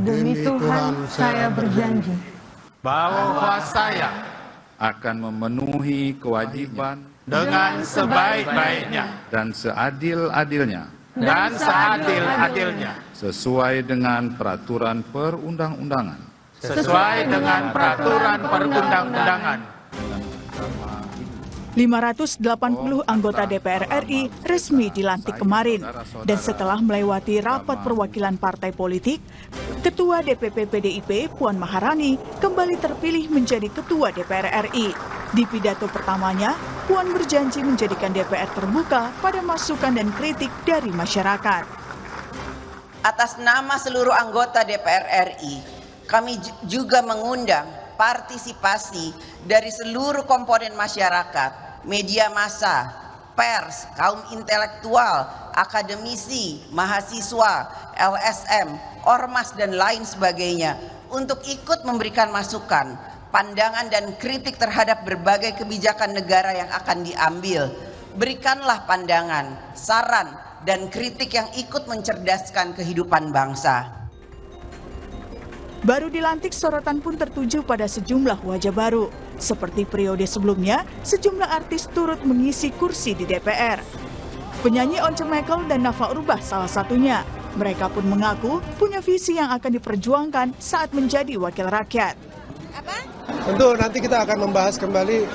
Demi Tuhan, saya berjanji bahwa saya akan memenuhi kewajiban dengan sebaik-baiknya dan seadil-adilnya dan seadil-adilnya sesuai dengan peraturan perundang-undangan sesuai dengan peraturan perundang-undangan. 580 anggota DPR RI resmi dilantik kemarin. Dan setelah melewati rapat perwakilan partai politik, Ketua DPP PDIP Puan Maharani kembali terpilih menjadi Ketua DPR RI. Di pidato pertamanya, Puan berjanji menjadikan DPR terbuka pada masukan dan kritik dari masyarakat. Atas nama seluruh anggota DPR RI, kami juga mengundang partisipasi dari seluruh komponen masyarakat, media massa, pers, kaum intelektual, akademisi, mahasiswa, LSM, ormas, dan lain sebagainya untuk ikut memberikan masukan, pandangan, dan kritik terhadap berbagai kebijakan negara yang akan diambil. Berikanlah pandangan, saran, dan kritik yang ikut mencerdaskan kehidupan bangsa. Baru dilantik, sorotan pun tertuju pada sejumlah wajah baru. Seperti periode sebelumnya, sejumlah artis turut mengisi kursi di DPR. Penyanyi Once Mekel dan Nafa Urbach salah satunya. Mereka pun mengaku punya visi yang akan diperjuangkan saat menjadi wakil rakyat. Tentu nanti kita akan membahas kembali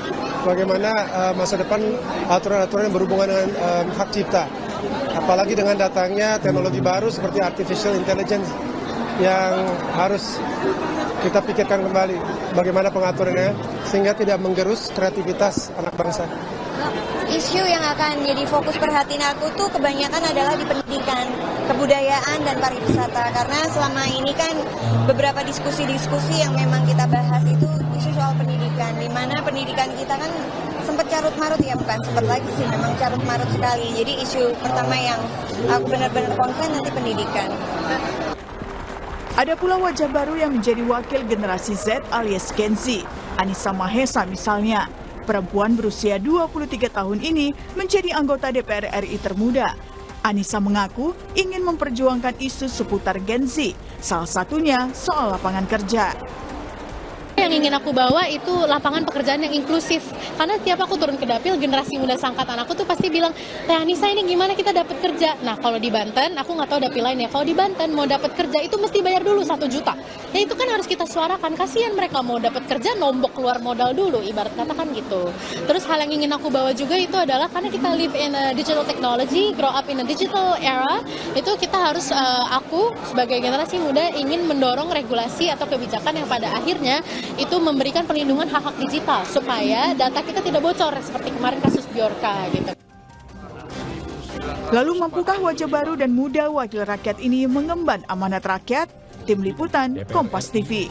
bagaimana masa depan aturan-aturan yang berhubungan dengan hak cipta. Apalagi dengan datangnya teknologi baru seperti artificial intelligence, yang harus kita pikirkan kembali bagaimana pengaturannya sehingga tidak menggerus kreativitas anak bangsa. Isu yang akan jadi fokus perhatian aku tuh kebanyakan adalah di pendidikan, kebudayaan, dan pariwisata. Karena selama ini kan beberapa diskusi-diskusi yang memang kita bahas itu isu soal pendidikan, di mana pendidikan kita kan sempat carut-marut, ya bukan sempat lagi sih, memang carut-marut sekali. Jadi isu pertama yang aku benar-benar concern nanti pendidikan. Ada pula wajah baru yang menjadi wakil generasi Z alias Gen Z, Anissa Mahesa misalnya. Perempuan berusia 23 tahun ini menjadi anggota DPR RI termuda. Anissa mengaku ingin memperjuangkan isu seputar Gen Z, salah satunya soal lapangan kerja. Yang ingin aku bawa itu lapangan pekerjaan yang inklusif. Karena tiap aku turun ke dapil, generasi muda seangkatan aku tuh pasti bilang, Teh Anissa ini gimana kita dapat kerja? Nah kalau di Banten, aku nggak tahu dapil lain ya, kalau di Banten mau dapat kerja itu mesti bayar dulu 1 juta. Ya itu kan harus kita suarakan, kasihan mereka mau dapat kerja nombok keluar modal dulu, ibarat kata kan gitu. Terus hal yang ingin aku bawa juga itu adalah karena kita live in a digital technology, grow up in a digital era, itu kita harus, aku sebagai generasi muda ingin mendorong regulasi atau kebijakan yang pada akhirnya itu memberikan perlindungan hak-hak digital supaya data kita tidak bocor seperti kemarin kasus Bjorka gitu. Lalu mampukah wajah baru dan muda wakil rakyat ini mengemban amanat rakyat? Tim Liputan Kompas TV.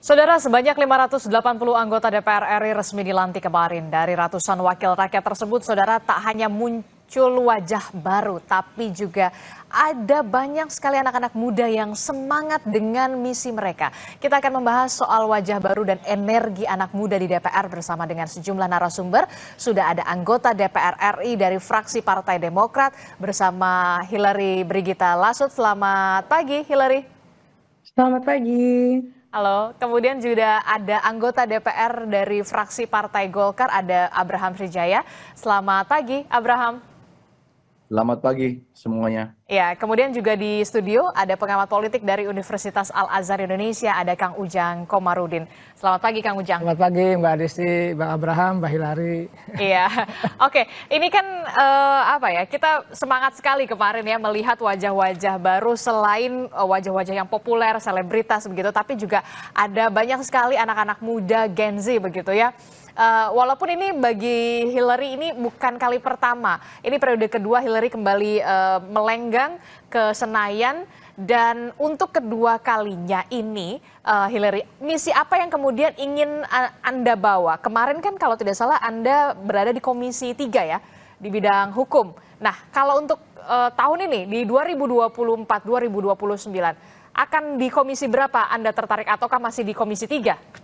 Saudara, sebanyak 580 anggota DPR RI resmi dilantik kemarin. Dari ratusan wakil rakyat tersebut, saudara, tak hanya muncul wajah baru, tapi juga ada banyak sekali anak-anak muda yang semangat dengan misi mereka. Kita akan membahas soal wajah baru dan energi anak muda di DPR bersama dengan sejumlah narasumber. Sudah ada anggota DPR RI dari fraksi Partai Demokrat bersama Hillary Brigita Lasut. Selamat pagi, Hillary. Selamat pagi. Halo, kemudian juga ada anggota DPR dari fraksi Partai Golkar, ada Abraham Srijaya. Selamat pagi, Abraham. Selamat pagi semuanya. Ya, kemudian juga di studio ada pengamat politik dari Universitas Al-Azhar Indonesia, ada Kang Ujang Komarudin. Selamat pagi, Kang Ujang. Selamat pagi, Mbak Desi, Bang Abraham, Mbak Hillary. Iya, oke. Ini kan kita semangat sekali kemarin ya melihat wajah-wajah baru selain wajah-wajah yang populer, selebritas begitu, tapi juga ada banyak sekali anak-anak muda Gen Z begitu ya. Walaupun ini bagi Hillary ini bukan kali pertama, ini periode kedua Hillary kembali melenggang ke Senayan, dan untuk kedua kalinya ini Hillary, misi apa yang kemudian ingin Anda bawa? Kemarin kan kalau tidak salah Anda berada di Komisi 3 ya, di bidang hukum. Nah kalau untuk tahun ini di 2024-2029 akan di komisi berapa Anda tertarik ataukah masih di Komisi 3?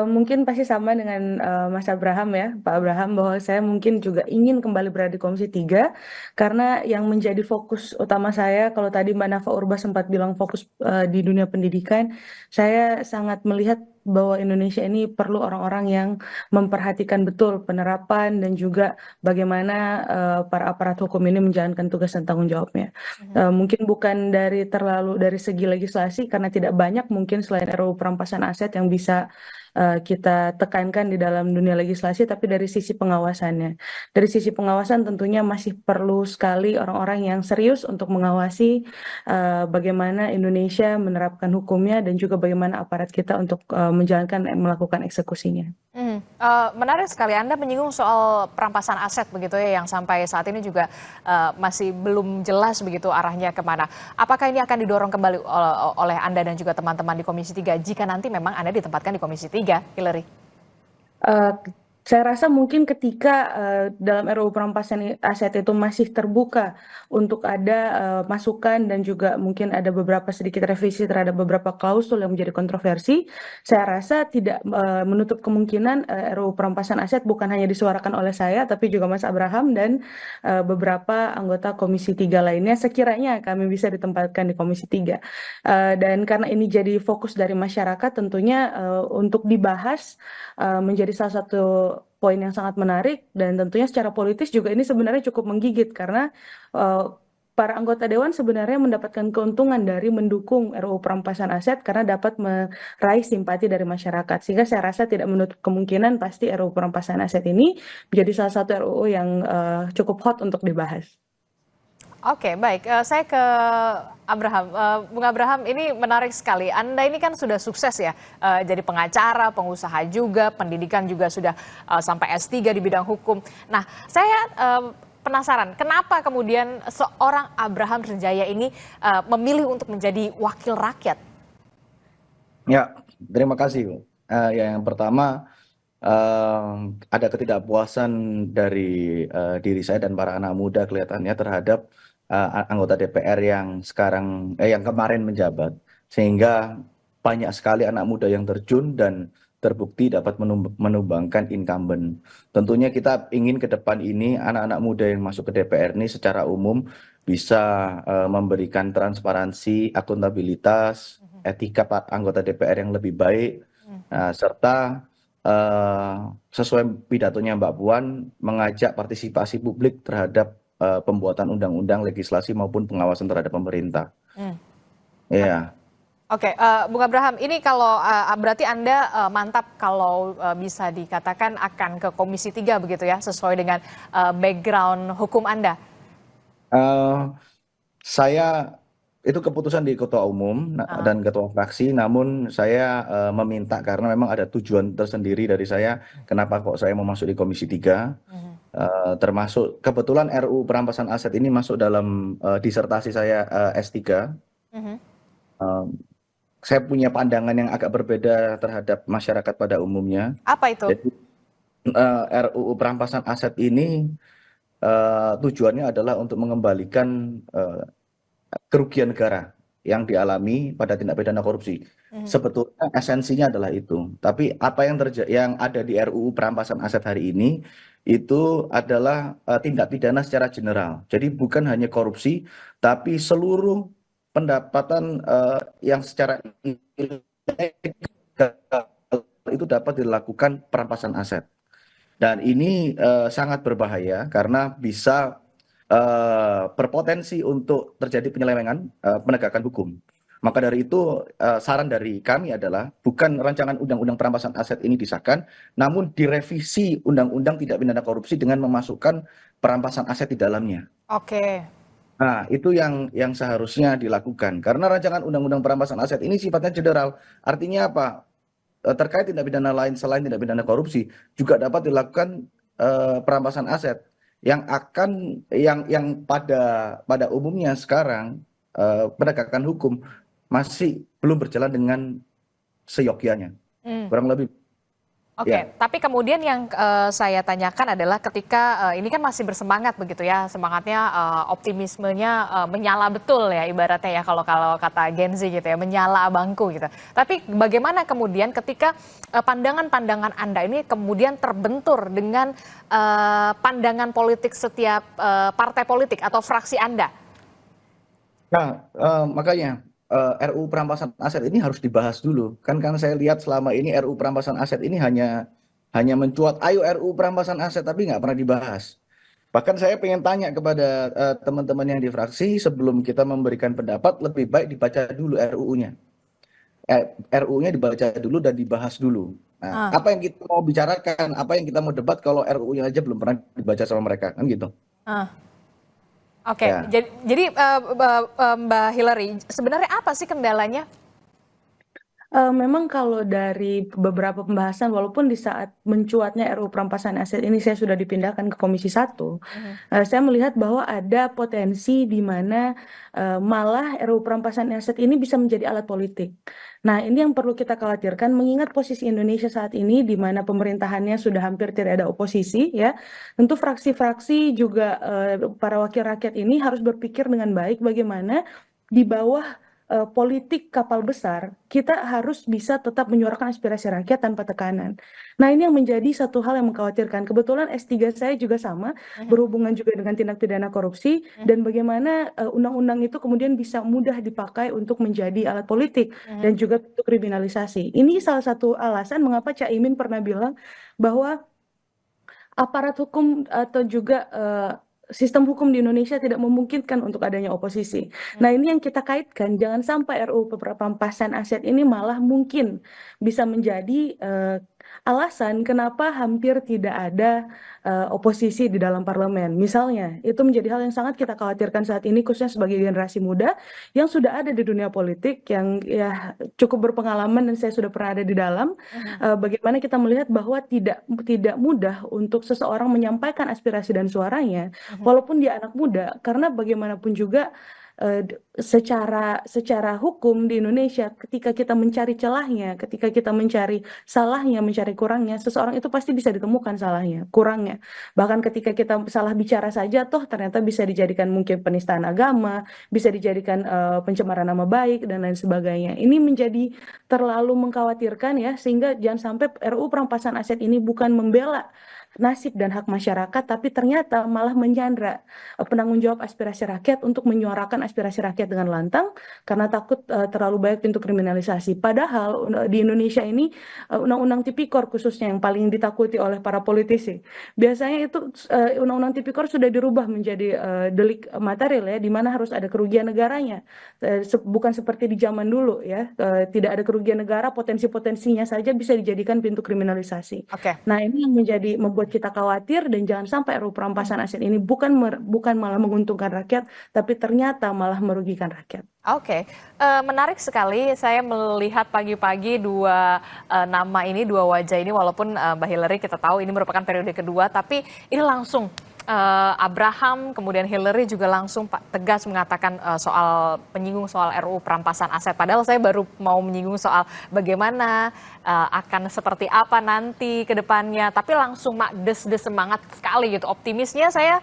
Mungkin pasti sama dengan Mas Abraham ya, Pak Abraham, bahwa saya mungkin juga ingin kembali berada di Komisi 3 karena yang menjadi fokus utama saya, kalau tadi Mbak Nafa Urba sempat bilang fokus di dunia pendidikan, saya sangat melihat bahwa Indonesia ini perlu orang-orang yang memperhatikan betul penerapan dan juga bagaimana para aparat hukum ini menjalankan tugas dan tanggung jawabnya. Mungkin bukan dari segi legislasi karena tidak banyak mungkin selain RUU perampasan aset yang bisa kita tekankan di dalam dunia legislasi, tapi dari sisi pengawasannya. Dari sisi pengawasan tentunya masih perlu sekali orang-orang yang serius untuk mengawasi bagaimana Indonesia menerapkan hukumnya dan juga bagaimana aparat kita untuk melakukan eksekusinya. Menarik sekali Anda menyinggung soal perampasan aset begitu ya, yang sampai saat ini juga masih belum jelas begitu arahnya kemana. Apakah ini akan didorong kembali oleh Anda dan juga teman-teman di Komisi 3 jika nanti memang Anda ditempatkan di Komisi 3, Hillary? Saya rasa mungkin ketika dalam RUU perampasan aset itu masih terbuka untuk ada masukan dan juga mungkin ada beberapa sedikit revisi terhadap beberapa klausul yang menjadi kontroversi, saya rasa tidak menutup kemungkinan RUU perampasan aset bukan hanya disuarakan oleh saya, tapi juga Mas Abraham dan beberapa anggota Komisi 3 lainnya sekiranya kami bisa ditempatkan di Komisi 3. Dan karena ini jadi fokus dari masyarakat, tentunya untuk dibahas menjadi salah satu poin yang sangat menarik, dan tentunya secara politis juga ini sebenarnya cukup menggigit karena para anggota dewan sebenarnya mendapatkan keuntungan dari mendukung RUU perampasan aset karena dapat meraih simpati dari masyarakat, sehingga saya rasa tidak menutup kemungkinan pasti RUU perampasan aset ini menjadi salah satu RUU yang cukup hot untuk dibahas. Oke, baik. Saya ke Abraham. Bung Abraham, ini menarik sekali. Anda ini kan sudah sukses ya, jadi pengacara, pengusaha juga, pendidikan juga sudah sampai S3 di bidang hukum. Nah, saya penasaran, kenapa kemudian seorang Abraham Sunjaya ini memilih untuk menjadi wakil rakyat? Ya, terima kasih. Yang pertama, ada ketidakpuasan dari diri saya dan para anak muda kelihatannya terhadap anggota DPR yang kemarin menjabat, sehingga banyak sekali anak muda yang terjun dan terbukti dapat menumbangkan incumbent. Tentunya kita ingin ke depan ini anak-anak muda yang masuk ke DPR ini secara umum bisa memberikan transparansi, akuntabilitas, etika anggota DPR yang lebih baik, serta sesuai pidatonya Mbak Puan, mengajak partisipasi publik terhadap pembuatan undang-undang, legislasi maupun pengawasan terhadap pemerintah. Ya. Oke, Bung Abraham, ini kalau berarti Anda mantap kalau bisa dikatakan akan ke Komisi 3 begitu ya, sesuai dengan background hukum Anda? Saya itu keputusan di ketua umum dan ketua fraksi, namun saya meminta karena memang ada tujuan tersendiri dari saya kenapa kok saya mau masuk di Komisi 3. Termasuk kebetulan RUU perampasan aset ini masuk dalam disertasi saya S3. Saya punya pandangan yang agak berbeda terhadap masyarakat pada umumnya. Apa itu? Jadi, RUU perampasan aset ini tujuannya adalah untuk mengembalikan kerugian negara yang dialami pada tindak pidana korupsi. Sebetulnya esensinya adalah itu. Tapi apa yang ada di RUU perampasan aset hari ini itu adalah tindak pidana secara general. Jadi bukan hanya korupsi, tapi seluruh pendapatan yang secara ilegal itu dapat dilakukan perampasan aset. Dan ini sangat berbahaya karena bisa berpotensi untuk terjadi penyelewengan penegakan hukum. Maka dari itu saran dari kami adalah bukan rancangan undang-undang perampasan aset ini disahkan, namun direvisi undang-undang tidak pidana korupsi dengan memasukkan perampasan aset di dalamnya. Oke. Nah, itu yang seharusnya dilakukan. Karena rancangan undang-undang perampasan aset ini sifatnya general. Artinya apa? Terkait tindak pidana lain selain tindak pidana korupsi juga dapat dilakukan perampasan aset yang pada umumnya sekarang penegakan hukum masih belum berjalan dengan seyogyanya, kurang lebih. Oke, Ya. tapi kemudian yang saya tanyakan adalah ketika ini kan masih bersemangat begitu ya, semangatnya optimismenya menyala betul ya ibaratnya ya kalau kata Gen Z gitu ya, menyala abangku gitu. Tapi bagaimana kemudian ketika pandangan-pandangan Anda ini kemudian terbentur dengan pandangan politik setiap partai politik atau fraksi Anda? Nah, makanya RUU perampasan aset ini harus dibahas dulu. Kan saya lihat selama ini RUU perampasan aset ini hanya mencuat, ayo RUU perampasan aset, tapi nggak pernah dibahas. Bahkan saya pengen tanya kepada teman-teman yang di fraksi, sebelum kita memberikan pendapat, lebih baik dibaca dulu RUU-nya. RUU-nya dibaca dulu dan dibahas dulu. Nah, apa yang kita mau bicarakan, apa yang kita mau debat kalau RUU-nya aja belum pernah dibaca sama mereka, kan gitu. Oke, Ya. jadi Mbak Hillary, sebenarnya apa sih kendalanya? Memang kalau dari beberapa pembahasan, walaupun di saat mencuatnya RUU perampasan aset ini saya sudah dipindahkan ke Komisi 1, saya melihat bahwa ada potensi di mana malah RUU perampasan aset ini bisa menjadi alat politik. Nah, ini yang perlu kita khawatirkan mengingat posisi Indonesia saat ini di mana pemerintahannya sudah hampir tidak ada oposisi ya. Tentu fraksi-fraksi juga para wakil rakyat ini harus berpikir dengan baik bagaimana di bawah politik kapal besar, kita harus bisa tetap menyuarakan aspirasi rakyat tanpa tekanan. Nah, ini yang menjadi satu hal yang mengkhawatirkan. Kebetulan S3 saya juga sama, berhubungan juga dengan tindak pidana korupsi, dan bagaimana undang-undang itu kemudian bisa mudah dipakai untuk menjadi alat politik, dan juga untuk kriminalisasi. Ini salah satu alasan mengapa Cak Imin pernah bilang bahwa aparat hukum atau juga sistem hukum di Indonesia tidak memungkinkan untuk adanya oposisi. Nah, ini yang kita kaitkan, jangan sampai RUU perampasan aset ini malah mungkin bisa menjadi alasan kenapa hampir tidak ada oposisi di dalam parlemen. Misalnya, itu menjadi hal yang sangat kita khawatirkan saat ini, khususnya sebagai generasi muda yang sudah ada di dunia politik, yang ya cukup berpengalaman dan saya sudah pernah ada di dalam. Bagaimana kita melihat bahwa tidak mudah untuk seseorang menyampaikan aspirasi dan suaranya, walaupun dia anak muda, karena bagaimanapun juga secara hukum di Indonesia, ketika kita mencari celahnya, ketika kita mencari salahnya, mencari kurangnya, seseorang itu pasti bisa ditemukan salahnya, kurangnya. Bahkan ketika kita salah bicara saja, toh ternyata bisa dijadikan mungkin penistaan agama, bisa dijadikan pencemaran nama baik, dan lain sebagainya. Ini menjadi terlalu mengkhawatirkan ya, sehingga jangan sampai RUU perampasan aset ini bukan membela nasib dan hak masyarakat, tapi ternyata malah menyandra penanggung jawab aspirasi rakyat untuk menyuarakan aspirasi rakyat dengan lantang karena takut terlalu banyak pintu kriminalisasi. Padahal di Indonesia ini undang-undang tipikor khususnya yang paling ditakuti oleh para politisi. Biasanya itu undang-undang tipikor sudah dirubah menjadi delik material ya, di mana harus ada kerugian negaranya. Bukan seperti di zaman dulu ya, tidak ada kerugian negara, potensi-potensinya saja bisa dijadikan pintu kriminalisasi. Nah, ini yang membuat kita khawatir, dan jangan sampai RUU perampasan aset ini bukan malah menguntungkan rakyat, tapi ternyata malah merugikan rakyat. Oke, menarik sekali saya melihat pagi-pagi dua nama ini, dua wajah ini, walaupun Mbak Hillary kita tahu ini merupakan periode kedua, tapi ini langsung Abraham, kemudian Hillary juga langsung tegas mengatakan menyinggung soal RUU perampasan aset. Padahal saya baru mau menyinggung soal bagaimana akan seperti apa nanti ke depannya. Tapi langsung des semangat sekali gitu. Optimisnya saya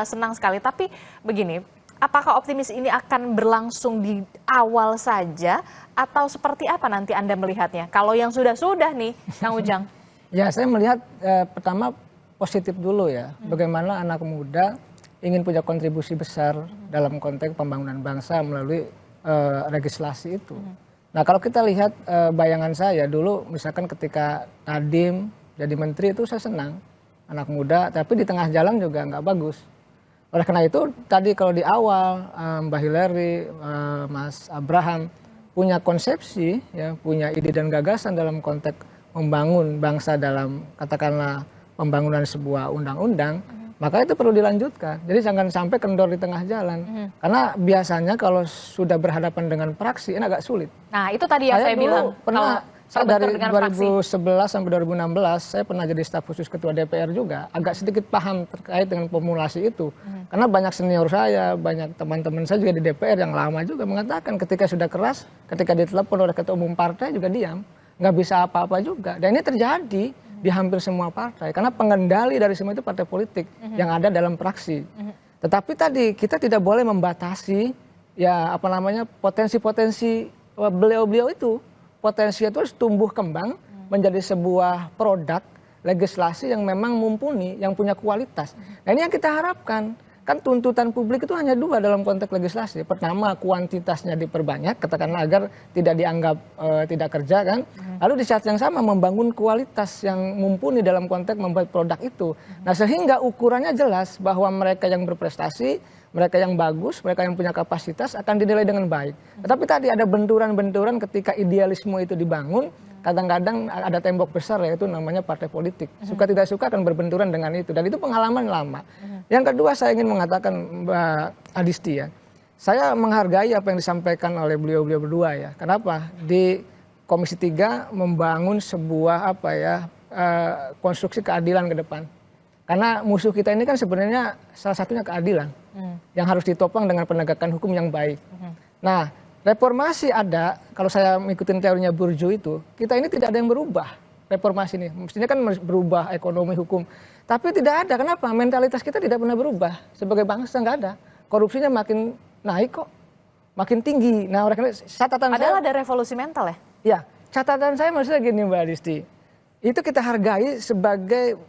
senang sekali. Tapi begini, apakah optimis ini akan berlangsung di awal saja atau seperti apa nanti Anda melihatnya? Kalau yang sudah nih, Kang Ujang. Ya, saya melihat pertama positif dulu ya, bagaimana anak muda ingin punya kontribusi besar dalam konteks pembangunan bangsa melalui legislasi itu. Nah, kalau kita lihat bayangan saya dulu, misalkan ketika Nadiem jadi menteri itu saya senang, anak muda, tapi di tengah jalan juga nggak bagus. Oleh karena itu tadi kalau di awal Mbak Hillary, Mas Abraham punya konsepsi, ya, punya ide dan gagasan dalam konteks membangun bangsa dalam katakanlah pembangunan sebuah undang-undang, maka itu perlu dilanjutkan. Jadi jangan sampai kendor di tengah jalan. Karena biasanya kalau sudah berhadapan dengan praksi ini agak sulit. Nah, itu tadi yang saya bilang. Saya dari 2011 sampai 2016 saya pernah jadi staf khusus ketua DPR juga, agak sedikit paham terkait dengan formulasi itu. Karena banyak senior saya, banyak teman-teman saya juga di DPR yang lama juga mengatakan ketika sudah keras, ketika ditelepon oleh ketua umum partai juga diam, nggak bisa apa-apa juga. Dan ini terjadi di hampir semua partai. Karena pengendali dari semua itu partai politik yang ada dalam praksi. Tetapi tadi kita tidak boleh membatasi ya potensi-potensi beliau-beliau itu. Potensi itu harus tumbuh kembang menjadi sebuah produk legislasi yang memang mumpuni, yang punya kualitas. Nah ini yang kita harapkan. Kan tuntutan publik itu hanya dua dalam konteks legislasi. Pertama, kuantitasnya diperbanyak, katakanlah agar tidak dianggap tidak kerja kan. Lalu di saat yang sama membangun kualitas yang mumpuni dalam konteks membuat produk itu. Nah sehingga ukurannya jelas bahwa mereka yang berprestasi, mereka yang bagus, mereka yang punya kapasitas akan dinilai dengan baik. Tetapi tadi ada benturan-benturan ketika idealisme itu dibangun, kadang-kadang ada tembok besar yaitu namanya partai politik. Suka tidak suka akan berbenturan dengan itu dan itu pengalaman lama. Yang kedua saya ingin mengatakan Mbak Adisti ya, saya menghargai apa yang disampaikan oleh beliau-beliau berdua ya. Kenapa? Di Komisi 3 membangun sebuah konstruksi keadilan ke depan. Karena musuh kita ini kan sebenarnya salah satunya keadilan yang harus ditopang dengan penegakan hukum yang baik. Nah, reformasi ada, kalau saya mengikuti teorinya Bourdieu itu, kita ini tidak ada yang berubah. Reformasi ini, mestinya kan berubah ekonomi, hukum. Tapi tidak ada, kenapa? Mentalitas kita tidak pernah berubah. Sebagai bangsa nggak ada. Korupsinya makin naik kok, makin tinggi. Nah, oleh karena catatan Padahal ada revolusi mental ya? Ya, catatan saya maksudnya gini Mbak Adisti. Itu kita hargai sebagai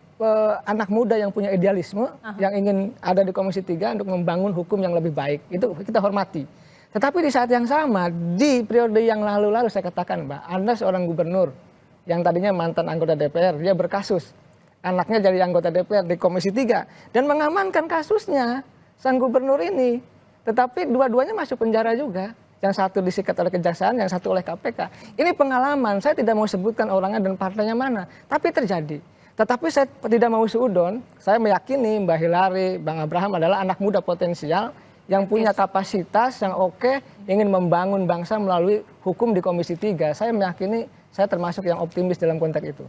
anak muda yang punya idealisme, yang ingin ada di Komisi 3 untuk membangun hukum yang lebih baik. Itu kita hormati. Tetapi di saat yang sama, di periode yang lalu-lalu saya katakan Mbak, Anda seorang gubernur yang tadinya mantan anggota DPR, dia berkasus. Anaknya jadi anggota DPR di Komisi 3 dan mengamankan kasusnya sang gubernur ini. Tetapi dua-duanya masuk penjara juga. Yang satu disikat oleh kejaksaan, yang satu oleh KPK. Ini pengalaman, saya tidak mau sebutkan orangnya dan partainya mana, tapi terjadi. Tetapi saya tidak mau seudon, saya meyakini Mbak Hillary, Bang Abraham adalah anak muda potensial yang punya kapasitas yang oke, ingin membangun bangsa melalui hukum di Komisi 3. Saya meyakini saya termasuk yang optimis dalam konteks itu.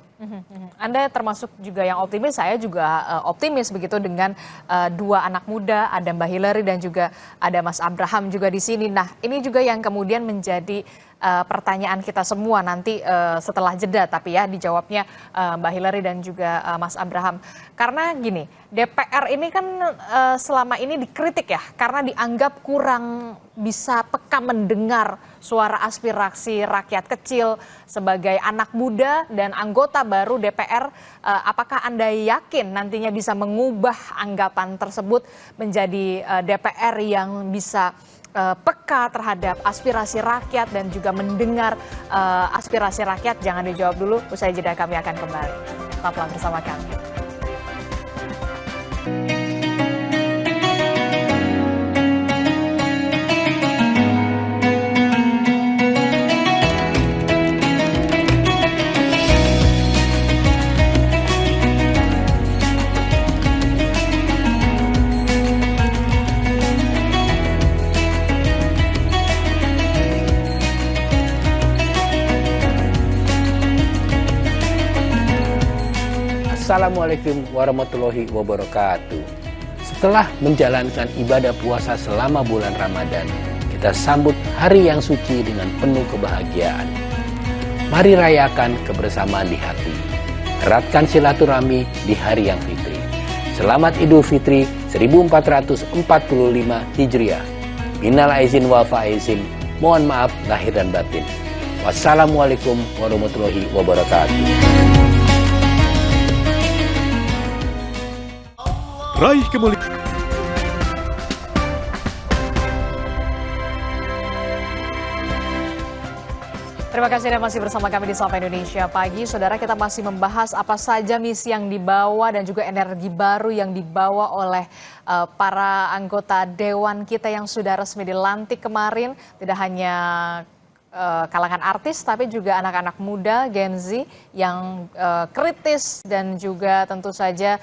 Anda termasuk juga yang optimis, saya juga optimis begitu dengan dua anak muda, ada Mbak Hillary dan juga ada Mas Abraham juga di sini. Nah, ini juga yang kemudian menjadi pertanyaan kita semua nanti setelah jeda, tapi ya dijawabnya Mbak Hillary dan juga Mas Abraham. Karena gini, DPR ini kan selama ini dikritik ya, karena dianggap kurang bisa peka mendengar suara aspirasi rakyat kecil. Sebagai anak muda dan anggota baru DPR, apakah Anda yakin nantinya bisa mengubah anggapan tersebut menjadi DPR yang bisa peka terhadap aspirasi rakyat dan juga mendengar aspirasi rakyat? Jangan dijawab dulu, usai jeda kami akan kembali. Tetaplah bersama kami. Assalamualaikum warahmatullahi wabarakatuh. Setelah menjalankan ibadah puasa selama bulan Ramadan, kita sambut hari yang suci dengan penuh kebahagiaan. Mari rayakan kebersamaan di hati. Eratkan silaturahmi di hari yang fitri. Selamat Idul Fitri 1445 Hijriah. Minal aizin wal faizin. Mohon maaf lahir dan batin. Wassalamualaikum warahmatullahi wabarakatuh. Raih kemuliaan. Terima kasih Anda masih bersama kami di Sapa Indonesia Pagi. Saudara, kita masih membahas apa saja misi yang dibawa dan juga energi baru yang dibawa oleh para anggota Dewan kita yang sudah resmi dilantik kemarin. Tidak hanya kalangan artis, tapi juga anak-anak muda Gen Z yang kritis dan juga tentu saja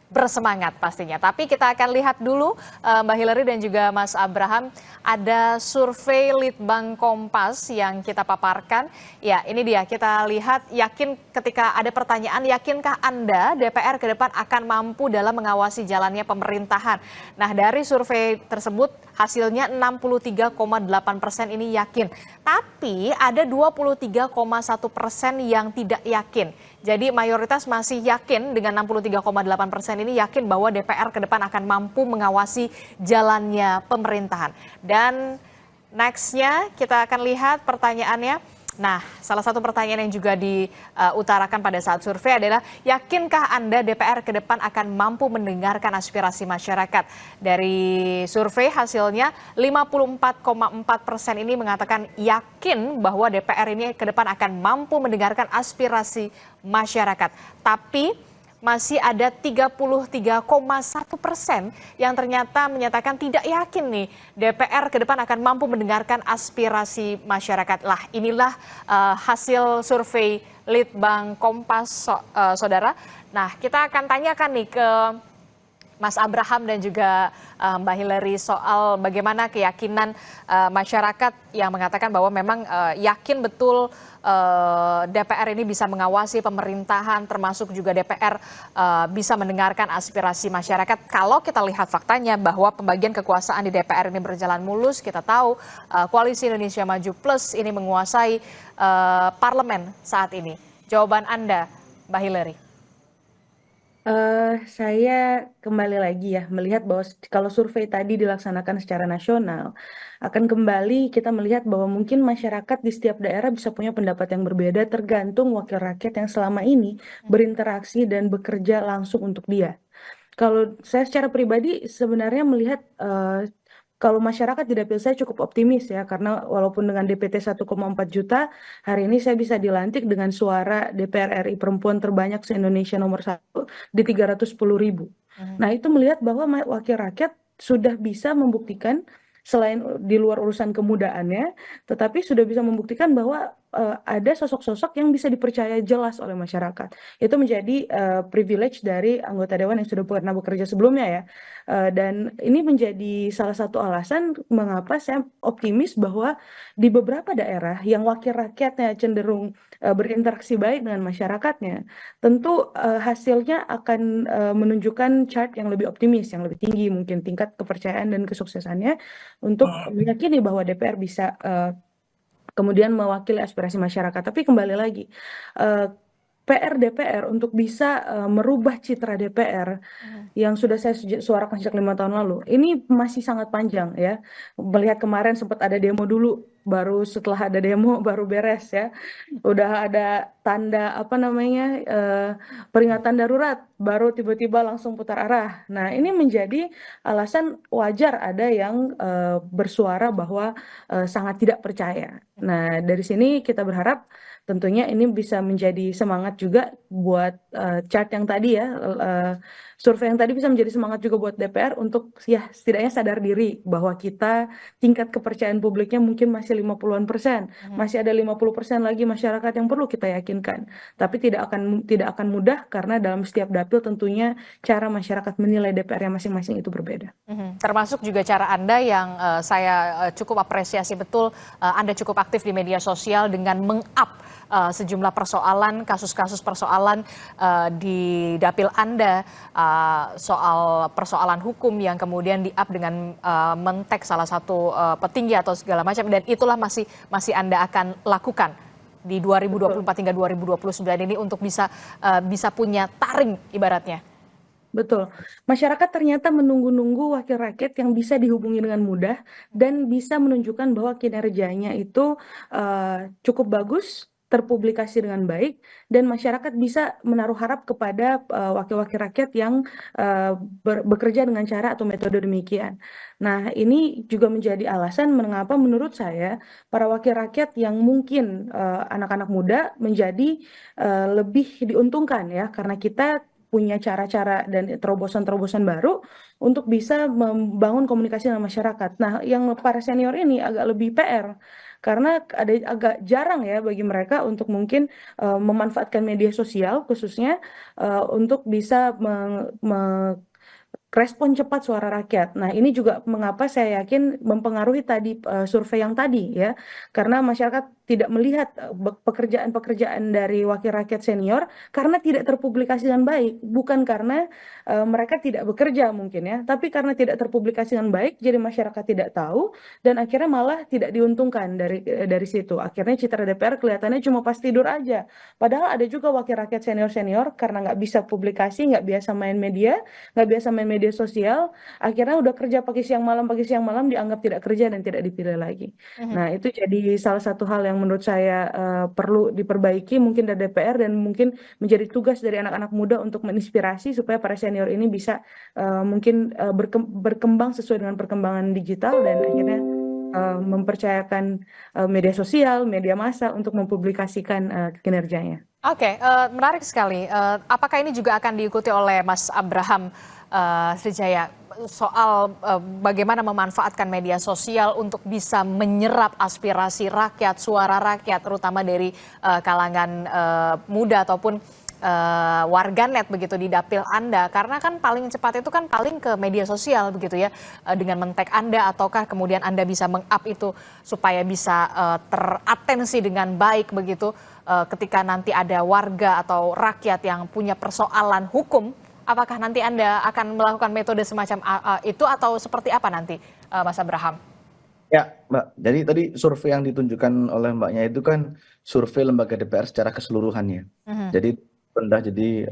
bersemangat pastinya. Tapi kita akan lihat dulu Mbak Hillary dan juga Mas Abraham, ada survei Litbang Kompas yang kita paparkan. Ya, ini dia, kita lihat, yakin ketika ada pertanyaan, yakinkah Anda DPR ke depan akan mampu dalam mengawasi jalannya pemerintahan? Nah, dari survei tersebut hasilnya 63,8% ini yakin. Tapi ada 23,1% yang tidak yakin. Jadi mayoritas masih yakin dengan 63,8% ini yakin bahwa DPR ke depan akan mampu mengawasi jalannya pemerintahan. Dan nextnya kita akan lihat pertanyaannya. Nah, salah satu pertanyaan yang juga diutarakan pada saat survei adalah, yakinkah Anda DPR ke depan akan mampu mendengarkan aspirasi masyarakat? Dari survei hasilnya 54,4% ini mengatakan yakin bahwa DPR ini ke depan akan mampu mendengarkan aspirasi masyarakat. Tapi masih ada 33,1% yang ternyata menyatakan tidak yakin nih DPR ke depan akan mampu mendengarkan aspirasi masyarakat. Lah, inilah hasil survei Litbang Kompas, saudara. Nah, kita akan tanyakan nih ke Mas Abraham dan juga Mbak Hillary soal bagaimana keyakinan masyarakat yang mengatakan bahwa memang yakin betul DPR ini bisa mengawasi pemerintahan, termasuk juga DPR bisa mendengarkan aspirasi masyarakat. Kalau kita lihat faktanya bahwa pembagian kekuasaan di DPR ini berjalan mulus, kita tahu Koalisi Indonesia Maju Plus ini menguasai parlemen saat ini. Jawaban Anda, Mbak Hillary? Saya kembali lagi ya melihat bahwa kalau survei tadi dilaksanakan secara nasional, akan kembali kita melihat bahwa mungkin masyarakat di setiap daerah bisa punya pendapat yang berbeda tergantung wakil rakyat yang selama ini berinteraksi dan bekerja langsung untuk dia. Kalau saya secara pribadi sebenarnya melihat kalau masyarakat di dapil saya cukup optimis ya, karena walaupun dengan DPT 1,4 juta, hari ini saya bisa dilantik dengan suara DPR RI perempuan terbanyak se-Indonesia nomor 1 di 310.000. Nah, itu melihat bahwa wakil rakyat sudah bisa membuktikan, selain di luar urusan kemudaannya, tetapi sudah bisa membuktikan bahwa ada sosok-sosok yang bisa dipercaya jelas oleh masyarakat. Itu menjadi privilege dari anggota dewan yang sudah pernah bekerja sebelumnya ya. Dan ini menjadi salah satu alasan mengapa saya optimis bahwa di beberapa daerah yang wakil rakyatnya cenderung berinteraksi baik dengan masyarakatnya, tentu hasilnya akan menunjukkan chart yang lebih optimis, yang lebih tinggi mungkin tingkat kepercayaan dan kesuksesannya untuk meyakini bahwa DPR bisa kemudian mewakili aspirasi masyarakat. Tapi kembali lagi, PR DPR untuk bisa merubah citra DPR yang sudah saya suarakan sejak 5 tahun lalu, ini masih sangat panjang ya. Melihat kemarin sempat ada demo dulu, baru setelah ada demo baru beres ya. Udah ada tanda peringatan darurat, baru tiba-tiba langsung putar arah. Nah, ini menjadi alasan wajar ada yang bersuara bahwa sangat tidak percaya. Nah, dari sini kita berharap tentunya ini bisa menjadi semangat juga buat chart yang tadi ya, survei yang tadi bisa menjadi semangat juga buat DPR untuk ya setidaknya sadar diri bahwa kita tingkat kepercayaan publiknya mungkin masih 50-an%, masih ada 50% lagi masyarakat yang perlu kita yakinkan. Tapi tidak akan mudah karena dalam setiap dapil tentunya cara masyarakat menilai DPR yang masing-masing itu berbeda. Termasuk juga cara Anda yang saya cukup apresiasi betul, Anda cukup aktif di media sosial dengan meng-up sejumlah persoalan, kasus-kasus persoalan di dapil Anda, soal persoalan hukum yang kemudian di-up dengan men-tag salah satu petinggi atau segala macam, dan itulah masih Anda akan lakukan di 2024 hingga 2029 ini untuk bisa punya taring ibaratnya. Betul. Masyarakat ternyata menunggu-nunggu wakil rakyat yang bisa dihubungi dengan mudah dan bisa menunjukkan bahwa kinerjanya itu cukup bagus, terpublikasi dengan baik, dan masyarakat bisa menaruh harap kepada wakil-wakil rakyat yang bekerja dengan cara atau metode demikian. Nah, ini juga menjadi alasan mengapa menurut saya para wakil rakyat yang mungkin anak-anak muda menjadi lebih diuntungkan ya, karena kita punya cara-cara dan terobosan-terobosan baru untuk bisa membangun komunikasi dengan masyarakat. Nah, yang para senior ini agak lebih PR, karena agak jarang ya bagi mereka untuk mungkin memanfaatkan media sosial khususnya untuk bisa respon cepat suara rakyat. Nah, ini juga mengapa saya yakin mempengaruhi tadi survei yang tadi ya, karena masyarakat tidak melihat pekerjaan-pekerjaan dari wakil rakyat senior karena tidak terpublikasi dengan baik, bukan karena mereka tidak bekerja mungkin ya, tapi karena tidak terpublikasi dengan baik, jadi masyarakat tidak tahu dan akhirnya malah tidak diuntungkan dari situ. Akhirnya citra DPR kelihatannya cuma pas tidur aja. Padahal ada juga wakil rakyat senior-senior karena nggak bisa publikasi, nggak biasa main media, nggak biasa main media sosial, akhirnya udah kerja pagi siang malam dianggap tidak kerja dan tidak dipilih lagi. Nah, itu jadi salah satu hal yang menurut saya perlu diperbaiki mungkin dari DPR dan mungkin menjadi tugas dari anak-anak muda untuk menginspirasi supaya para senior ini bisa mungkin berkembang sesuai dengan perkembangan digital dan akhirnya mempercayakan media sosial, media massa untuk mempublikasikan kinerjanya. Oke, menarik sekali. Apakah ini juga akan diikuti oleh Mas Abraham Srijaya soal bagaimana memanfaatkan media sosial untuk bisa menyerap aspirasi rakyat, suara rakyat, terutama dari kalangan muda ataupun warganet begitu di dapil Anda, karena kan paling cepat itu kan paling ke media sosial begitu ya, dengan men-tag Anda ataukah kemudian Anda bisa meng-up itu supaya bisa teratensi dengan baik begitu ketika nanti ada warga atau rakyat yang punya persoalan hukum. Apakah nanti Anda akan melakukan metode semacam itu atau seperti apa nanti, Mas Abraham? Ya, Mbak. Jadi tadi survei yang ditunjukkan oleh Mbaknya itu kan survei lembaga DPR secara keseluruhannya. Jadi rendah. Jadi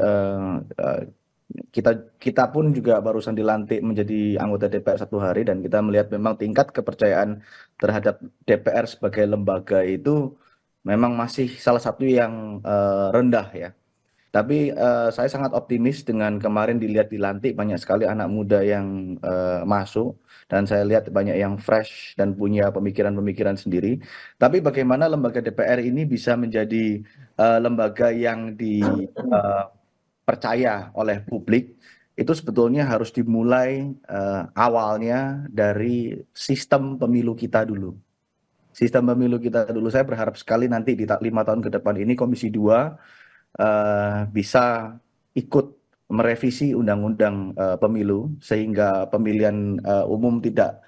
kita pun juga barusan dilantik menjadi anggota DPR 1 hari dan kita melihat memang tingkat kepercayaan terhadap DPR sebagai lembaga itu memang masih salah satu yang rendah ya. Tapi saya sangat optimis dengan kemarin dilantik banyak sekali anak muda yang masuk dan saya lihat banyak yang fresh dan punya pemikiran-pemikiran sendiri. Tapi bagaimana lembaga DPR ini bisa menjadi lembaga yang dipercaya oleh publik itu sebetulnya harus dimulai awalnya dari sistem pemilu kita dulu. Sistem pemilu kita dulu, saya berharap sekali nanti di 5 tahun ke depan ini Komisi 2 bisa ikut merevisi undang-undang pemilu sehingga pemilihan umum tidak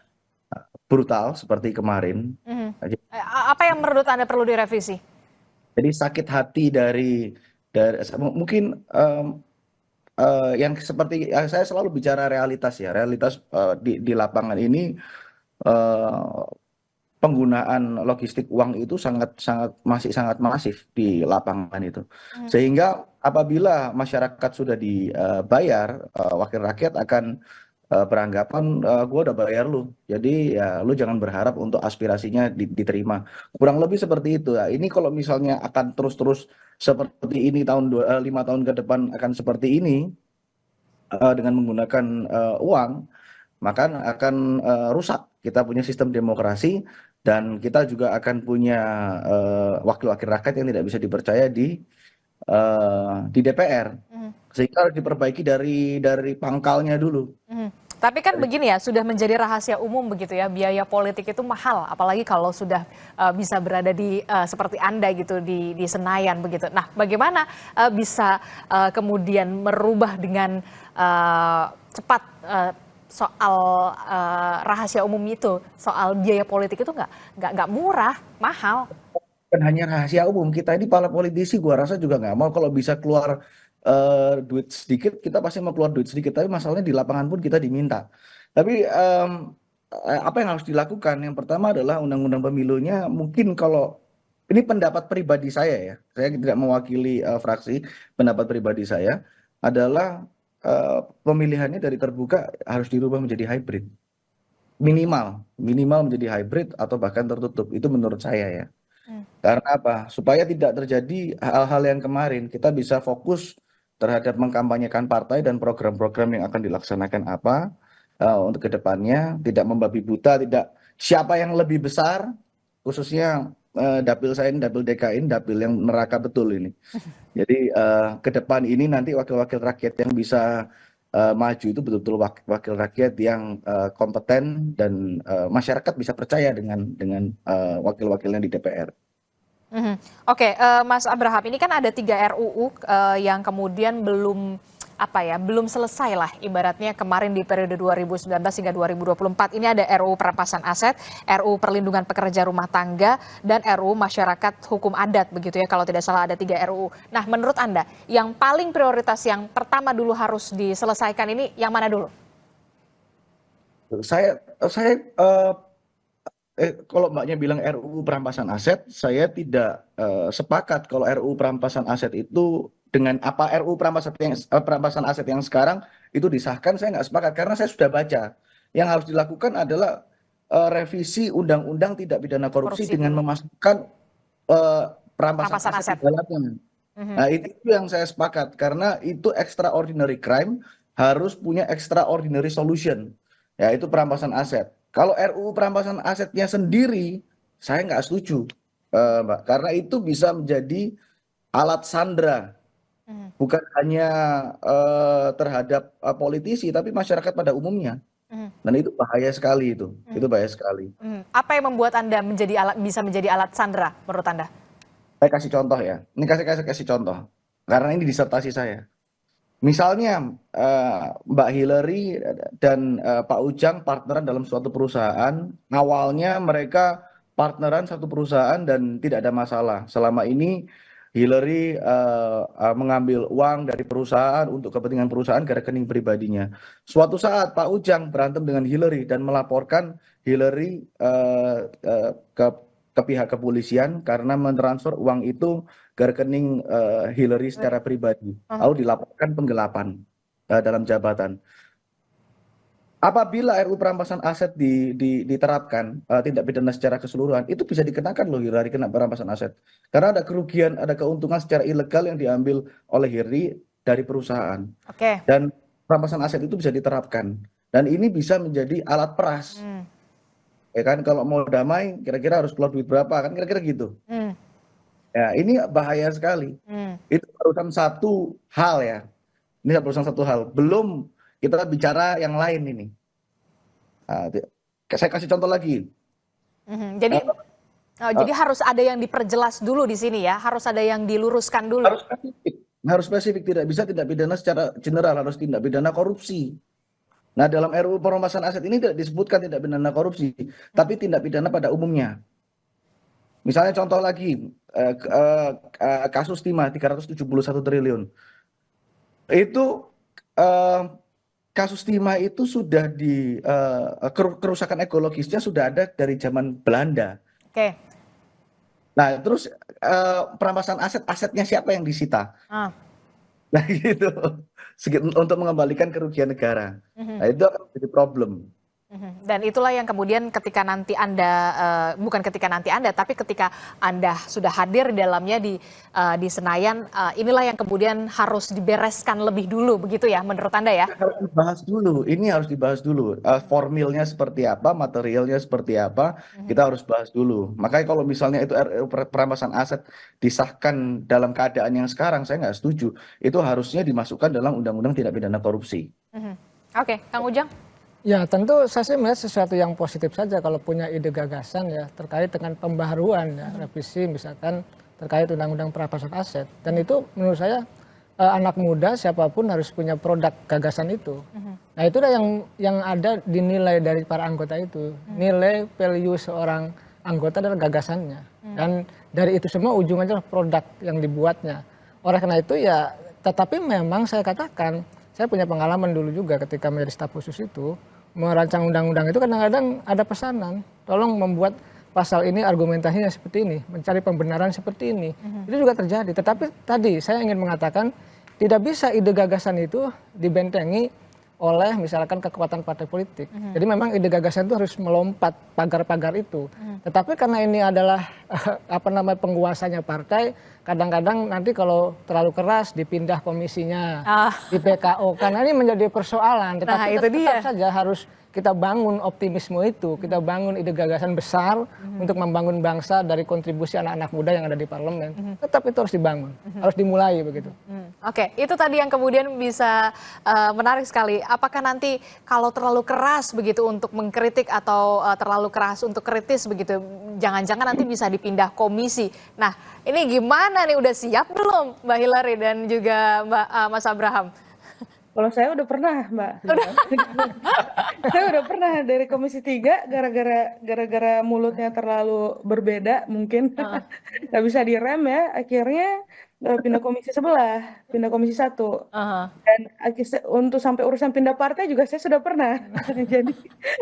brutal seperti kemarin. Apa yang menurut Anda perlu direvisi? Jadi sakit hati dari mungkin yang seperti saya selalu bicara realitas ya, realitas di lapangan ini penggunaan logistik uang itu masih sangat masif di lapangan itu. Sehingga apabila masyarakat sudah dibayar, wakil rakyat akan beranggapan gue udah bayar lu. Jadi ya lu jangan berharap untuk aspirasinya diterima. Kurang lebih seperti itu. Ya. Ini kalau misalnya akan terus-terus seperti ini 5 tahun ke depan akan seperti ini dengan menggunakan uang, maka akan rusak. Kita punya sistem demokrasi dan kita juga akan punya wakil-wakil rakyat yang tidak bisa dipercaya di DPR. Sehingga harus diperbaiki dari pangkalnya dulu. Tapi kan begini ya, sudah menjadi rahasia umum begitu ya, biaya politik itu mahal, apalagi kalau sudah bisa berada di seperti Anda gitu di Senayan begitu. Nah, bagaimana bisa kemudian merubah dengan cepat soal rahasia umum itu, soal biaya politik itu nggak murah, mahal. Bukan hanya rahasia umum, kita ini para politisi gua rasa juga nggak mau kalau bisa keluar duit sedikit, kita pasti mau keluar duit sedikit. Tapi masalahnya di lapangan pun kita diminta. Tapi apa yang harus dilakukan? Yang pertama adalah undang-undang pemilunya mungkin kalau ini pendapat pribadi saya ya, saya tidak mewakili fraksi, pendapat pribadi saya adalah pemilihannya dari terbuka harus dirubah menjadi hybrid. Minimal menjadi hybrid atau bahkan tertutup. Itu menurut saya ya. Karena apa? Supaya tidak terjadi hal-hal yang kemarin. Kita bisa fokus terhadap mengkampanyekan partai dan program-program yang akan dilaksanakan apa untuk kedepannya. Tidak membabi buta, tidak siapa yang lebih besar, khususnya dapil saya ini, dapil DKI ini, dapil yang neraka betul ini. Jadi ke depan ini nanti wakil-wakil rakyat yang bisa maju itu betul-betul wakil rakyat yang kompeten dan masyarakat bisa percaya dengan wakil-wakilnya di DPR. Oke, Mas Abraham, ini kan ada 3 RUU yang kemudian belum belum selesai lah ibaratnya kemarin di periode 2019 hingga 2024 ini ada RUU perampasan aset, RUU perlindungan pekerja rumah tangga, dan RUU masyarakat hukum adat begitu ya, kalau tidak salah ada 3 RUU. Nah, menurut Anda yang paling prioritas yang pertama dulu harus diselesaikan ini yang mana dulu? Kalau Mbaknya bilang RUU perampasan aset, saya tidak sepakat kalau RUU perampasan aset itu dengan apa RUU perampasan aset yang sekarang itu disahkan, saya nggak sepakat karena saya sudah baca. Yang harus dilakukan adalah revisi undang-undang tidak pidana korupsi dengan memasukkan perampasan aset di dalamnya. Nah, itu yang saya sepakat karena itu extraordinary crime harus punya extraordinary solution, yaitu perampasan aset. Kalau RUU perampasan asetnya sendiri, saya nggak setuju, Mbak, karena itu bisa menjadi alat sandera, bukan hanya terhadap politisi, tapi masyarakat pada umumnya. Dan itu bahaya sekali itu bahaya sekali. Apa yang membuat Anda bisa menjadi alat sandera menurut Anda? Saya kasih contoh ya, ini kasih contoh, karena ini disertasi saya. Misalnya Mbak Hillary dan Pak Ujang partneran dalam suatu perusahaan, awalnya mereka partneran satu perusahaan dan tidak ada masalah. Selama ini Hillary mengambil uang dari perusahaan untuk kepentingan perusahaan ke rekening pribadinya. Suatu saat Pak Ujang berantem dengan Hillary dan melaporkan Hillary ke pihak kepolisian karena mentransfer uang itu ke rekening Hillary secara pribadi, lalu dilaporkan penggelapan dalam jabatan. Apabila RUU perampasan aset diterapkan tindak pidana secara keseluruhan, itu bisa dikenakan loh Hillary kena perampasan aset. Karena ada kerugian, ada keuntungan secara ilegal yang diambil oleh Hillary dari perusahaan. Dan perampasan aset itu bisa diterapkan. Dan ini bisa menjadi alat peras. Ya kan, kalau mau damai kira-kira harus keluar duit berapa kan, kira-kira gitu. Ya, ini bahaya sekali. Itu barusan satu hal ya. Ini barusan satu hal. Belum kita bicara yang lain ini. Nah, saya kasih contoh lagi. Jadi harus ada yang diperjelas dulu di sini ya. Harus ada yang diluruskan dulu. Harus spesifik. Tidak bisa tindak pidana secara general. Harus tindak pidana korupsi. Nah, dalam RUU perampasan aset ini tidak disebutkan tindak pidana korupsi, tapi tindak pidana pada umumnya. Misalnya contoh lagi, kasus timah 371 triliun. Itu kasus timah itu sudah kerusakan ekologisnya sudah ada dari zaman Belanda. Nah, terus perampasan asetnya siapa yang disita? Nah, gitu. Untuk mengembalikan kerugian negara. Nah, itu akan menjadi problem. Dan itulah yang kemudian ketika nanti Anda, bukan ketika nanti Anda, tapi ketika Anda sudah hadir di dalamnya di Senayan, inilah yang kemudian harus dibereskan lebih dulu, begitu ya menurut Anda ya? Harus dibahas dulu, ini harus dibahas dulu. Formilnya seperti apa, materialnya seperti apa, kita harus bahas dulu. Makanya kalau misalnya itu RUU perampasan aset disahkan dalam keadaan yang sekarang, saya nggak setuju. Itu harusnya dimasukkan dalam undang-undang tindak pidana korupsi. Oke, Kang Ujang? Ya, tentu saya sih melihat sesuatu yang positif saja kalau punya ide gagasan ya terkait dengan pembaharuan ya, revisi misalkan terkait undang-undang perampasan aset. Dan itu menurut saya anak muda siapapun harus punya produk gagasan itu. Nah, itu yang ada dinilai dari para anggota itu. Nilai value seorang anggota adalah gagasannya. Dan dari itu semua ujungnya adalah produk yang dibuatnya. Oleh karena itu ya, tetapi memang saya katakan, saya punya pengalaman dulu juga ketika menjadi staf khusus itu, merancang undang-undang itu kadang-kadang ada pesanan, tolong membuat pasal ini argumentasinya seperti ini, mencari pembenaran seperti ini. Itu juga terjadi. Tetapi tadi saya ingin mengatakan tidak bisa ide gagasan itu dibentengi oleh misalkan kekuatan partai politik. Jadi memang ide gagasan itu harus melompat pagar-pagar itu. Tetapi karena ini adalah penguasanya partai, kadang-kadang nanti kalau terlalu keras dipindah komisinya, di PKO. Karena ini menjadi persoalan. Tetapi tetap saja harus kita bangun optimisme itu, kita bangun ide gagasan besar untuk membangun bangsa dari kontribusi anak-anak muda yang ada di parlemen. Tetap itu harus dibangun, harus dimulai begitu. Oke, itu tadi yang kemudian bisa menarik sekali. Apakah nanti kalau terlalu keras begitu untuk mengkritik atau terlalu keras untuk kritis begitu, jangan-jangan nanti bisa dipindah komisi. Nah, ini gimana nih, udah siap belum Mbak Hillary dan juga Mas Abraham? Kalau saya udah pernah, Mbak. Saya udah pernah dari Komisi 3 gara-gara mulutnya terlalu berbeda mungkin nggak bisa direm ya, akhirnya pindah komisi sebelah, pindah komisi 1. Dan untuk sampai urusan pindah partai juga saya sudah pernah. Jadi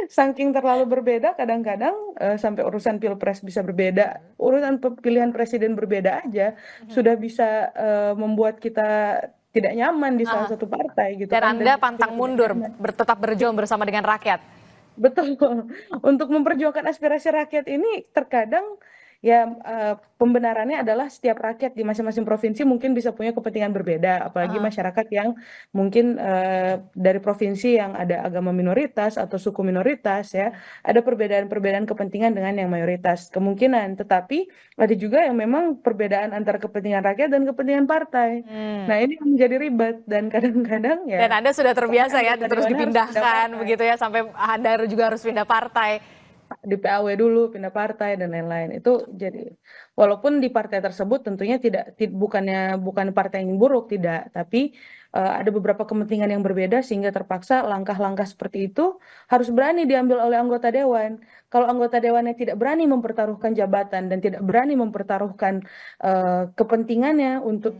saking terlalu berbeda kadang-kadang sampai urusan pilpres bisa berbeda, urusan pemilihan presiden berbeda aja sudah bisa membuat kita tidak nyaman di salah satu partai gitu. Dan kan. Anda pantang mundur, tetap berjuang bersama dengan rakyat. Betul. Untuk memperjuangkan aspirasi rakyat ini terkadang ya pembenarannya adalah setiap rakyat di masing-masing provinsi mungkin bisa punya kepentingan berbeda, apalagi masyarakat yang mungkin dari provinsi yang ada agama minoritas atau suku minoritas ya, ada perbedaan-perbedaan kepentingan dengan yang mayoritas kemungkinan, tetapi ada juga yang memang perbedaan antara kepentingan rakyat dan kepentingan partai. Nah ini yang menjadi ribet dan kadang-kadang ya. Dan Anda sudah terbiasa ya terus dipindahkan begitu ya sampai Anda juga harus pindah partai. Di PAW dulu, pindah partai dan lain-lain. Itu jadi walaupun di partai tersebut tentunya bukan partai yang buruk, tidak, tapi ada beberapa kepentingan yang berbeda sehingga terpaksa langkah-langkah seperti itu harus berani diambil oleh anggota dewan. Kalau anggota dewannya tidak berani mempertaruhkan jabatan dan tidak berani mempertaruhkan kepentingannya untuk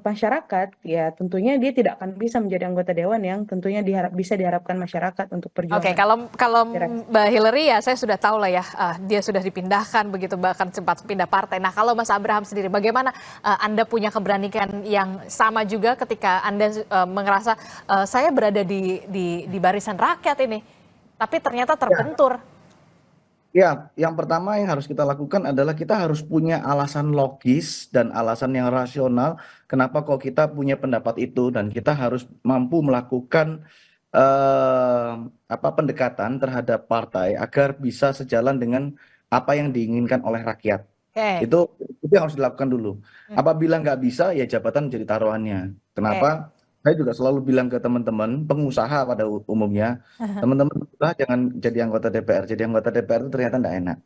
masyarakat, ya tentunya dia tidak akan bisa menjadi anggota dewan yang tentunya bisa diharapkan masyarakat untuk perjuangan. Oke, kalau Mbak Hillary ya saya sudah tahu lah ya, dia sudah dipindahkan begitu, bahkan sempat pindah partai. Nah kalau Mas Abraham sendiri, bagaimana Anda punya keberanian yang sama juga ketika Anda merasa saya berada di barisan rakyat ini, tapi ternyata terbentur? Ya, yang pertama yang harus kita lakukan adalah kita harus punya alasan logis dan alasan yang rasional kenapa kok kita punya pendapat itu, dan kita harus mampu melakukan pendekatan terhadap partai agar bisa sejalan dengan apa yang diinginkan oleh rakyat. Itu yang harus dilakukan dulu. Apabila nggak bisa, ya jabatan menjadi taruhannya. Kenapa? Saya juga selalu bilang ke teman-teman pengusaha pada umumnya, teman-teman jangan jadi anggota DPR. Jadi anggota DPR itu ternyata nggak enak.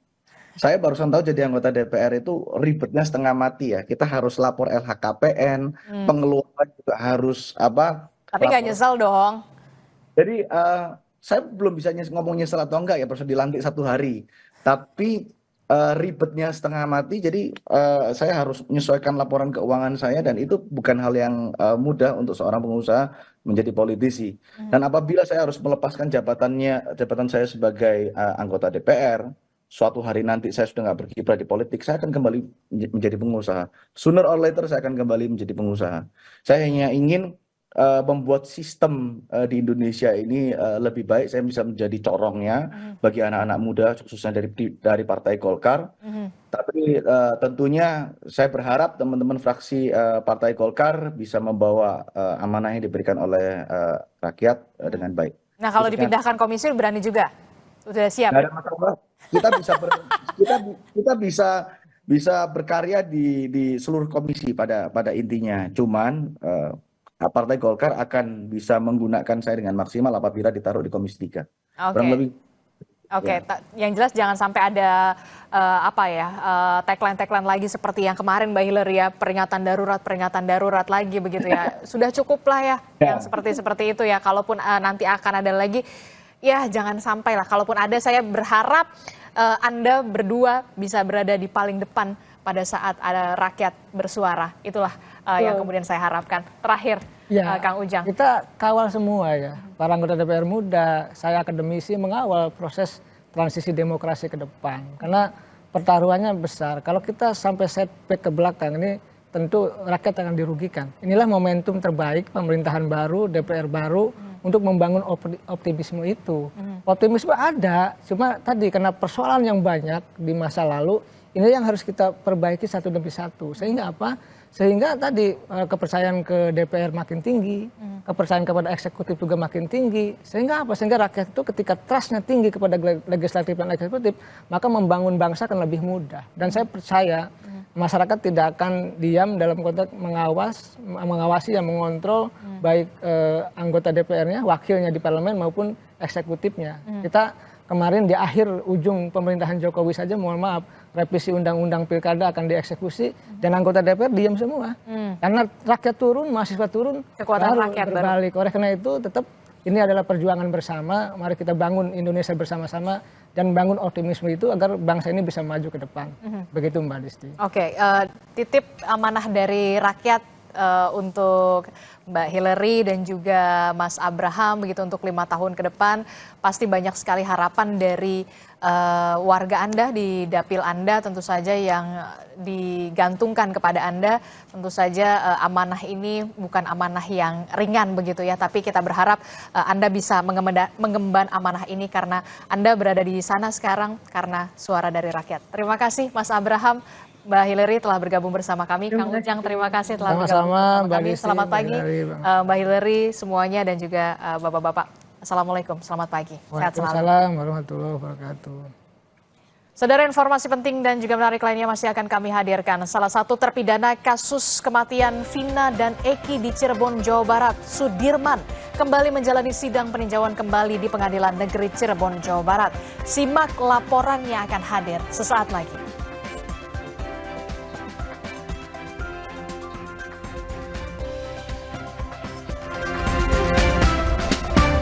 Saya barusan tahu jadi anggota DPR itu ribetnya setengah mati ya. Kita harus lapor LHKPN, pengeluaran juga harus Tapi nggak nyesel dong. Jadi saya belum bisa ngomong nyesel atau enggak ya, baru dilantik 1 hari. Tapi ribetnya setengah mati, jadi saya harus menyesuaikan laporan keuangan saya, dan itu bukan hal yang mudah untuk seorang pengusaha menjadi politisi. Dan apabila saya harus melepaskan jabatan saya sebagai anggota DPR, suatu hari nanti saya sudah nggak berkiprah di politik, saya akan kembali menjadi pengusaha. Sooner or later saya akan kembali menjadi pengusaha. Saya hanya ingin membuat sistem di Indonesia ini lebih baik. Saya bisa menjadi corongnya bagi anak-anak muda khususnya dari Partai Golkar. Tapi tentunya saya berharap teman-teman fraksi Partai Golkar bisa membawa amanah yang diberikan oleh rakyat dengan baik. Nah kalau dipindahkan komisi berani juga, sudah siap? Nggak ada masalah. Kita bisa berkarya di seluruh komisi pada intinya. Cuman Partai Golkar akan bisa menggunakan saya dengan maksimal apabila ditaruh di Komisi 3. Kurang lebih. Oke, yang jelas jangan sampai ada tagline-tagline lagi seperti yang kemarin Mbak Hillary ya, peringatan darurat lagi begitu ya. Sudah cukup lah ya yang seperti itu ya. Kalaupun nanti akan ada lagi, ya jangan sampai lah. Kalaupun ada, saya berharap Anda berdua bisa berada di paling depan pada saat ada rakyat bersuara. Itulah yang kemudian saya harapkan. Terakhir, Kang Ujang. Kita kawal semua ya, para anggota DPR muda, saya akademisi mengawal proses transisi demokrasi ke depan. Karena pertaruhannya besar. Kalau kita sampai setback ke belakang, ini tentu rakyat akan dirugikan. Inilah momentum terbaik pemerintahan baru, DPR baru, untuk membangun optimisme itu. Optimisme ada, cuma tadi karena persoalan yang banyak di masa lalu, ini yang harus kita perbaiki satu demi satu. Sehingga apa? Sehingga tadi kepercayaan ke DPR makin tinggi, kepercayaan kepada eksekutif juga makin tinggi. Sehingga apa? Sehingga rakyat itu ketika trustnya tinggi kepada legislatif dan eksekutif, maka membangun bangsa akan lebih mudah. Dan saya percaya masyarakat tidak akan diam dalam konteks mengawasi dan mengontrol baik anggota DPR-nya, wakilnya di parlemen maupun eksekutifnya. Kita kemarin di akhir ujung pemerintahan Jokowi saja, mohon maaf, revisi undang-undang pilkada akan dieksekusi dan anggota DPR diam semua. Karena rakyat turun, mahasiswa turun, kekuatan baru rakyat berbalik. Oleh karena itu tetap ini adalah perjuangan bersama, mari kita bangun Indonesia bersama-sama dan bangun optimisme itu agar bangsa ini bisa maju ke depan. Begitu Mbak Disti. Oke, titip amanah dari rakyat untuk Mbak Hillary dan juga Mas Abraham begitu untuk 5 tahun ke depan. Pasti banyak sekali harapan dari warga Anda di dapil Anda tentu saja yang digantungkan kepada Anda. Tentu saja amanah ini bukan amanah yang ringan begitu ya, tapi kita berharap Anda bisa mengemban amanah ini karena Anda berada di sana sekarang karena suara dari rakyat. Terima kasih Mas Abraham. Mbak Hillary telah bergabung bersama kami. Kang Ujang, terima kasih telah bergabung bersama kami. Selamat pagi Mbak Hillary semuanya dan juga Bapak-Bapak. Assalamualaikum, selamat pagi. Sehat selalu. Waalaikumsalam warahmatullahi wabarakatuh. Saudara, informasi penting dan juga menarik lainnya masih akan kami hadirkan. Salah satu terpidana kasus kematian Vina dan Eki di Cirebon, Jawa Barat, Sudirman, kembali menjalani sidang peninjauan kembali di Pengadilan Negeri Cirebon, Jawa Barat. Simak laporan yang akan hadir sesaat lagi.